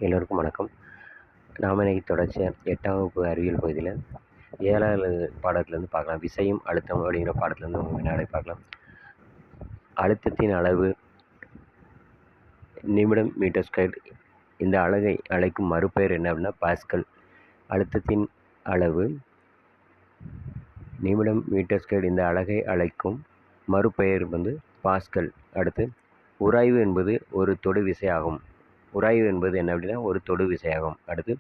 எல்லோருக்கும் வணக்கம். நாம் இன்னைக்கு தொடர்ச்சியாக 8ஆம் வகுப்பு அறிவியல் பகுதியில் 7வது பாடத்துலேருந்து பார்க்கலாம். விசையும் அழுத்தம் அப்படிங்கிற பாடத்துலேருந்து வினாடி பார்க்கலாம். அழுத்தத்தின் அளவு நிமிடம் மீட்டர் ஸ்கொயர். இந்த அலகை அழைக்கும் மறுபெயர் என்ன அப்படின்னா பாஸ்கல். அழுத்தத்தின் அளவு நிமிடம் மீட்டர் ஸ்கொயர். இந்த அலகை அழைக்கும் மறுபெயர் பாஸ்கல். அடுத்து உராய்வு என்பது ஒரு தொடு விசை ஆகும். உராய்வு என்பது என்ன அப்படின்னா ஒரு தொடு விசையாகும். அடுத்து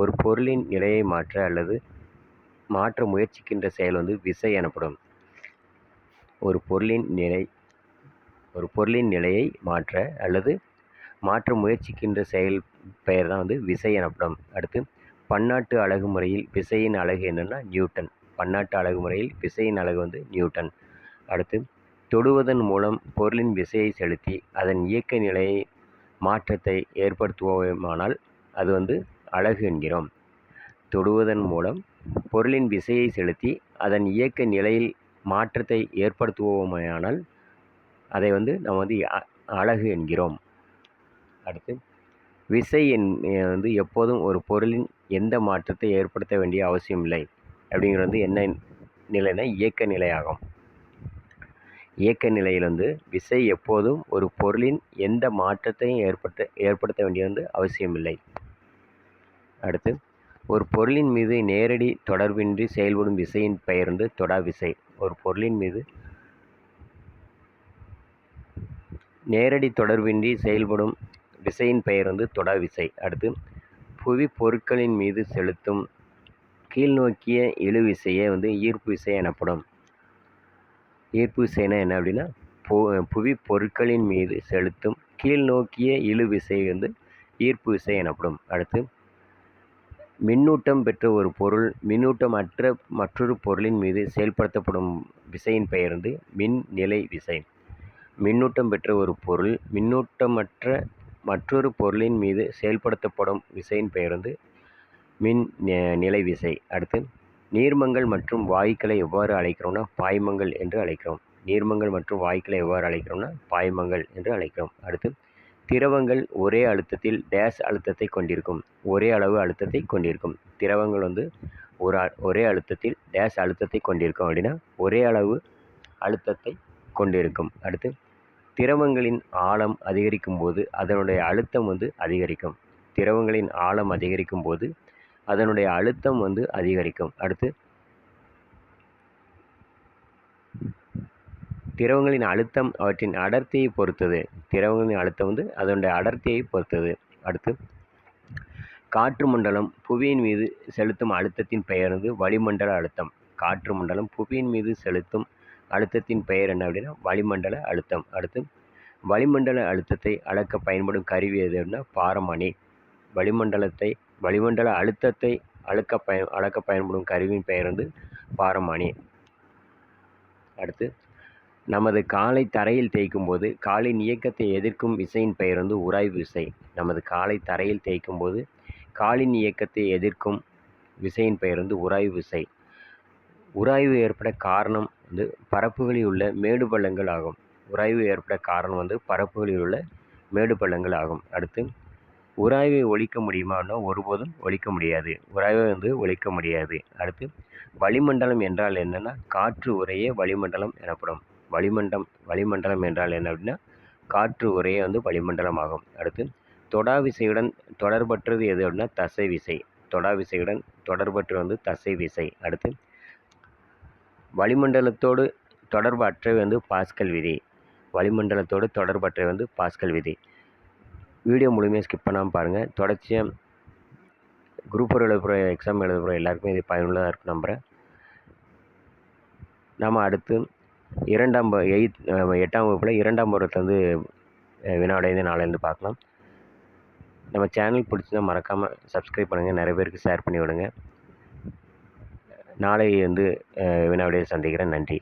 ஒரு பொருளின் நிலையை மாற்ற அல்லது மாற்ற முயற்சிக்கின்ற செயல் விசை எனப்படும். ஒரு பொருளின் நிலையை மாற்ற அல்லது மாற்ற முயற்சிக்கின்ற செயல் பெயர் தான் விசை எனப்படும். அடுத்து பன்னாட்டு அலகு முறையில் விசையின் அலகு என்னென்னா நியூட்டன். பன்னாட்டு அலகு முறையில் விசையின் அலகு நியூட்டன். அடுத்து தொடுவதன் மூலம் பொருளின் விசையை செலுத்தி அதன் இயக்க நிலையை மாற்றத்தை ஏற்படுத்துவோமானால் அது அலகு என்கிறோம். தொடுவதன் மூலம் பொருளின் விசையை செலுத்தி அதன் இயக்க நிலையில் மாற்றத்தை ஏற்படுத்துவோமானால் அதை நம்ம அலகு என்கிறோம். அடுத்து விசை எப்போதும் ஒரு பொருளின் எந்த மாற்றத்தை ஏற்படுத்த வேண்டிய அவசியம் இல்லை. அப்படிங்கிறது என்ன நிலைனா இயக்க நிலையாகும். இயக்க நிலையில் விசை எப்போதும் ஒரு பொருளின் எந்த மாற்றத்தையும் ஏற்படுத்த வேண்டியது அவசியமில்லை. அடுத்து ஒரு பொருளின் மீது நேரடி தொடர்பின்றி செயல்படும் விசையின் பெயர் தொடா விசை. ஒரு பொருளின் மீது நேரடி தொடர்பின்றி செயல்படும் விசையின் பெயர் தொடா விசை. அடுத்து புவி பொருட்களின் மீது செலுத்தும் கீழ்நோக்கிய இழு விசையே ஈர்ப்பு விசை எனப்படும். ஈர்ப்பு விசைனா என்ன அப்படின்னா புவி பொருட்களின் மீது செலுத்தும் கீழ்நோக்கிய இழு விசை ஈர்ப்பு விசை எனப்படும். அடுத்து மின்னூட்டம் பெற்ற ஒரு பொருள் மின்னூட்டமற்ற மற்றொரு பொருளின் மீது செயல்படுத்தப்படும் விசையின் பெயர் மின்னிலை விசை. மின்னூட்டம் பெற்ற ஒரு பொருள் மின்னூட்டமற்ற மற்றொரு பொருளின் மீது செயல்படுத்தப்படும் விசையின் பெயர் மின் நிலை விசை. அடுத்து நீர்மங்கள் மற்றும் வாயுக்களை எவ்வாறு அழைக்கிறோம்னா பாய்மங்கள் என்று அழைக்கிறோம். நீர்மங்கள் மற்றும் வாயுக்களை எவ்வாறு அழைக்கிறோம்னா பாய்மங்கள் என்று அழைக்கிறோம். அடுத்து திரவங்கள் ஒரே அழுத்தத்தில் டேஷ் அழுத்தத்தை கொண்டிருக்கும். ஒரே அளவு அழுத்தத்தை கொண்டிருக்கும். திரவங்கள் ஒரே அழுத்தத்தில் டேஷ் அழுத்தத்தை கொண்டிருக்கும் அப்படின்னா ஒரே அளவு அழுத்தத்தை கொண்டிருக்கும். அடுத்து திரவங்களின் ஆழம் அதிகரிக்கும் போது அதனுடைய அழுத்தம் அதிகரிக்கும். திரவங்களின் ஆழம் அதிகரிக்கும் போது அதனுடைய அழுத்தம் அதிகரிக்கும். அடுத்து திரவங்களின் அழுத்தம் அவற்றின் அடர்த்தியை பொறுத்தது. திரவங்களின் அழுத்தம் அதனுடைய அடர்த்தியை பொறுத்தது. அடுத்து காற்று மண்டலம் புவியின் மீது செலுத்தும் அழுத்தத்தின் பெயர் வளிமண்டல அழுத்தம். காற்று மண்டலம் புவியின் மீது செலுத்தும் அழுத்தத்தின் பெயர் என்ன அப்படின்னா வளிமண்டல அழுத்தம். அடுத்து வளிமண்டல அழுத்தத்தை அளக்க பயன்படும் கருவி எது அப்படின்னா பாரமானி. வளிமண்டல அழுத்தத்தை அளக்க பயன்படும் கருவியின் பெயர் பாரமானி. அடுத்து நமது காலை தரையில் தேய்க்கும் போது காலின் இயக்கத்தை எதிர்க்கும் விசையின் பெயர் உராய்வு விசை. நமது காலை தரையில் தேய்க்கும் போது காலின் இயக்கத்தை எதிர்க்கும் விசையின் பெயர் உராய்வு விசை. உராய்வு ஏற்பட காரணம் பரப்புகளில் உள்ள மேடு பள்ளங்கள் ஆகும். உராய்வு ஏற்பட காரணம் பரப்புகளில் உள்ள மேடு பள்ளங்கள் ஆகும். அடுத்து உராய்வை ஒழிக்க முடியுமான்னா ஒருபோதும் ஒழிக்க முடியாது. உராய்வை ஒழிக்க முடியாது. அடுத்து வளிமண்டலம் என்றால் என்னென்னா காற்று உரையே வளிமண்டலம் எனப்படும். வளிமண்டலம் என்றால் என்ன அப்படின்னா காற்று உரையே வளிமண்டலம் ஆகும். அடுத்து தொடா விசையுடன் தொடர்பற்றது எது அப்படின்னா தசை விசை. தொடா விசையுடன் தொடர்பற்றது தசை விசை. அடுத்து வளிமண்டலத்தோடு தொடர்பு அற்றவை பாஸ்கல் விதி. வளிமண்டலத்தோடு தொடர்பற்றவை பாஸ்கல் விதி. வீடியோ முழுமையாக ஸ்கிப் பண்ணாமல் பாருங்கள். தொடர்ச்சியாக குரூப் 4 எழுத போகிற எக்ஸாம் எழுத போகிற எல்லாருக்குமே இது பயனுள்ளதாக இருக்கும் நம்புகிறேன். நாம் அடுத்து 8ஆம் வகுப்பில் 2ஆம் பருவத்தில் வினாடைந்து நாளைந்து பார்க்கலாம். நம்ம சேனல் பிடிச்சிருந்தா மறக்காமல் சப்ஸ்கிரைப் பண்ணுங்கள். நிறைய பேருக்கு ஷேர் பண்ணி விடுங்க. நாளை வினாவிடையை சந்திக்கிறேன். நன்றி.